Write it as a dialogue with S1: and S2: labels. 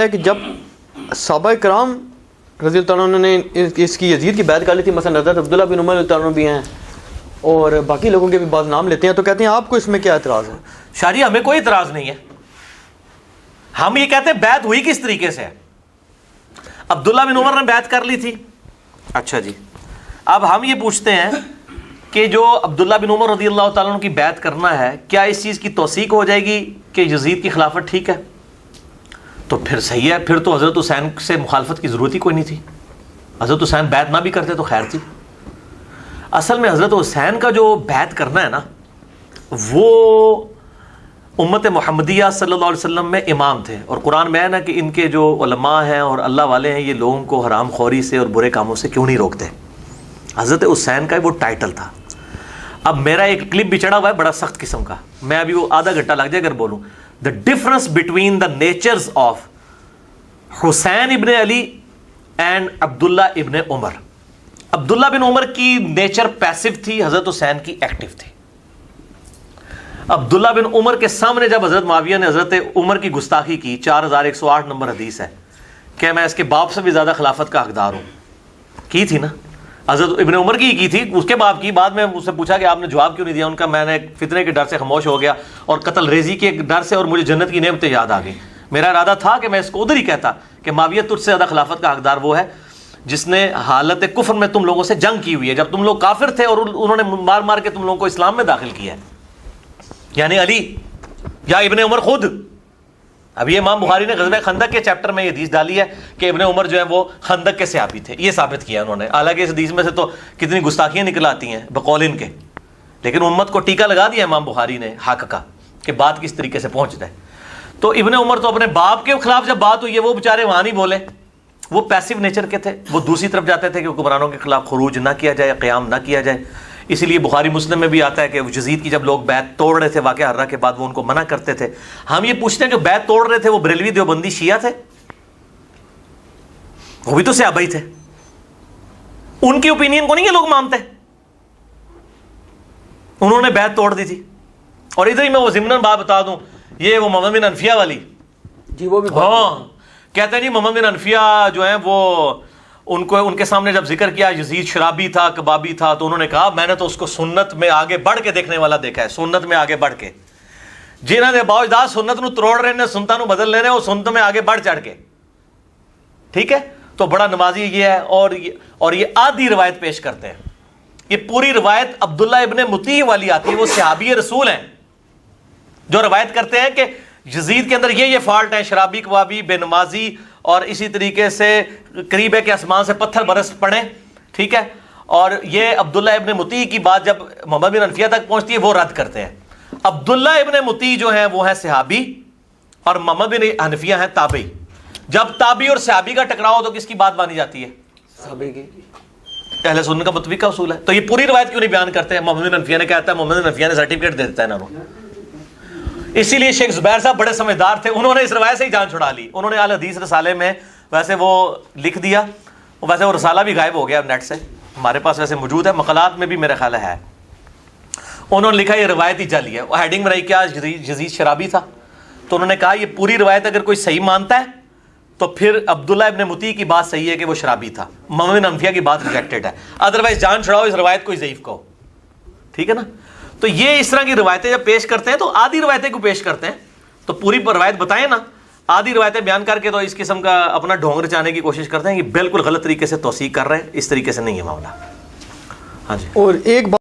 S1: ہے کہ جب صحابہ کرام رضی اللہ عنہ نے اس کی یزید کی بیعت کر لی تھی، مثلا حضرت عبداللہ بن عمر رضی اللہ عنہ بھی ہیں اور باقی لوگوں کے بھی بعض نام لیتے ہیں، تو کہتے ہیں آپ کو اس میں کیا اعتراض ہے؟
S2: شاہ جی ہمیں کوئی اعتراض نہیں ہے، ہم یہ کہتے ہیں بیعت ہوئی کس طریقے سے ہے۔ عبداللہ بن عمر نے بیعت کر لی تھی، اچھا جی، اب ہم یہ پوچھتے ہیں کہ جو عبداللہ بن عمر رضی اللہ تعالیٰ عنہ کی بیعت کرنا ہے، کیا اس چیز کی توثیق ہو جائے گی کہ یزید کی خلافت ٹھیک ہے؟ تو پھر صحیح ہے، پھر تو حضرت حسین سے مخالفت کی ضرورت ہی کوئی نہیں تھی، حضرت حسین بیعت نہ بھی کرتے تو خیر تھی۔ اصل میں حضرت حسین کا جو بیعت کرنا ہے نا، وہ امت محمدیہ صلی اللہ علیہ وسلم میں امام تھے، اور قرآن میں ہے نا کہ ان کے جو علماء ہیں اور اللہ والے ہیں، یہ لوگوں کو حرام خوری سے اور برے کاموں سے کیوں نہیں روکتے۔ حضرت حسین کا وہ ٹائٹل تھا۔ اب میرا ایک کلپ بھی چڑھا ہوا ہے بڑا سخت قسم کا، میں ابھی وہ آدھا گھنٹہ لگ جائے اگر بولوں۔ The difference between the natures of حسین ابن علی and عبداللہ ابن عمر۔ عبداللہ بن عمر کی نیچر پیسو تھی، حضرت حسین کی ایکٹیو تھی۔ عبداللہ بن عمر کے سامنے جب حضرت معاویہ نے حضرت عمر کی گستاخی کی، 4108 نمبر حدیث ہے کہ میں اس کے باپ سے بھی زیادہ خلافت کا حقدار ہوں، کی تھی نا حضرت ابن عمر کی تھی، اس کے باپ کی۔ بعد میں اس سے پوچھا کہ آپ نے جواب کیوں نہیں دیا، ان کا میں نے فتنے کے ڈر سے خاموش ہو گیا اور قتل ریزی کے ڈر سے، اور مجھے جنت کی نعمتیں یاد آ گئی۔ میرا ارادہ تھا کہ میں اس کو ادھر ہی کہتا کہ معاویہ تجھ سے زیادہ خلافت کا حقدار وہ ہے جس نے حالت کفر میں تم لوگوں سے جنگ کی ہوئی ہے، جب تم لوگ کافر تھے اور انہوں نے مار مار کے تم لوگوں کو اسلام میں داخل کیا ہے، یعنی علی یا ابن عمر خود۔ اب یہ امام بخاری نے غزوہ خندق کے چیپٹر میں یہ حدیث ڈالی ہے کہ ابن عمر جو ہے وہ خندق کے صحابی تھے، یہ ثابت کیا انہوں نے۔ حالانکہ اس حدیث میں سے تو کتنی گستاخیاں نکل آتی ہیں بقول ان کے، لیکن امت کو ٹیکا لگا دیا امام بخاری نے حق کا کہ بات کس طریقے سے پہنچ جائے۔ تو ابن عمر تو اپنے باپ کے خلاف جب بات ہوئی ہے، وہ بیچارے وہاں نہیں بولے، وہ پیسو نیچر کے تھے، وہ دوسری طرف جاتے تھے کہ حکمرانوں کے خلاف خروج نہ کیا جائے، قیام نہ کیا جائے۔ اسی لیے بخاری مسلم میں بھی آتا ہے کہ یزید کی جب لوگ بیعت توڑ رہے تھے واقعہ حرہ کے بعد، وہ ان کو منع کرتے تھے۔ ہم یہ پوچھتے ہیں جو بیعت توڑ رہے تھے وہ بریلوی دیوبندی شیعہ تھے؟ وہ بھی تو صحابہ ہی تھے، ان کی اوپینین کو نہیں یہ لوگ مانتے، انہوں نے بیعت توڑ دی تھی۔ اور ادھر ہی میں وہ ضمناً بات بتا دوں، یہ وہ محمد بن انفیہ والی
S1: جی وہ بھی
S2: ہاں کہتے ہیں جی محمد بن انفیہ جو ہیں وہ ان کے سامنے جب ذکر کیا یزید شرابی تھا، کبابی تھا، تو انہوں نے کہا میں نے تو اس کو سنت میں آگے بڑھ کے دیکھنے والا دیکھا ہے، سنت میں آگے بڑھ کے۔ جنہوں نے باوجداد سنت نو تروڑ رہے ہیں، سنتوں نو بدل رہے ہیں، وہ سنت میں آگے بڑھ چڑھ کے، ٹھیک ہے۔ تو بڑا نمازی یہ ہے، اور یہ آدھی روایت پیش کرتے ہیں۔ یہ پوری روایت عبداللہ ابن مطیع والی آتی ہے، وہ صحابی رسول ہیں جو روایت کرتے ہیں کہ یزید کے اندر یہ فالٹ ہے، شرابی، کبابی، بے نمازی، اور اسی طریقے سے قریب ہے کہ آسمان سے پتھر برس پڑے، ٹھیک ہے۔ اور یہ عبداللہ ابن مطیع کی بات جب محمد بن انفیہ تک پہنچتی ہے وہ رد کرتے ہیں۔ عبداللہ ابن مطیع جو ہیں وہ ہیں صحابی، اور محمد بن حنفیہ ہیں تابعی۔ جب تابعی اور صحابی کا ٹکراؤ تو کس کی بات مانی جاتی ہے؟
S1: صحابی کی۔
S2: اہل سنت کا متفقہ اصول ہے۔ تو یہ پوری روایت کیوں نہیں بیان کرتے ہیں؟ محمد بن حنفیہ نے کہتا ہے، محمد بن حنفیہ نے سرٹیفکیٹ دے دیتا ہے انہوں نے۔ اسی لیے شیخ زبیر صاحب بڑے سمجھدار تھے، انہوں نے اس روایت سے ہی جان چھڑا لی۔ انہوں نے اہل حدیث رسالے میں ویسے وہ لکھ دیا، ویسے وہ رسالہ بھی غائب ہو گیا نیٹ سے، ہمارے پاس ویسے موجود ہے، مقالات میں بھی میرا خیال ہے۔ انہوں نے لکھا یہ روایت ہی جعلی ہے، وہ ہیڈنگ بنائی کیا یزید شرابی تھا، تو انہوں نے کہا یہ پوری روایت اگر کوئی صحیح مانتا ہے تو پھر عبداللہ ابن مطیع کی بات صحیح ہے کہ وہ شرابی تھا، محمد بن حنفیہ کی بات ریجیکٹڈ ہے، ادروائز جان چھڑاؤ اس روایت کو ضعیف کہو، ٹھیک ہے نا۔ تو یہ اس طرح کی روایتیں جب پیش کرتے ہیں تو آدھی روایتیں کو پیش کرتے ہیں، تو پوری روایت بتائیں نا، آدھی روایتیں بیان کر کے تو اس قسم کا اپنا ڈھونگ رچانے کی کوشش کرتے ہیں کہ بالکل غلط طریقے سے توثیق کر رہے ہیں، اس طریقے سے نہیں ہے معاملہ۔ ہاں جی۔
S1: اور ایک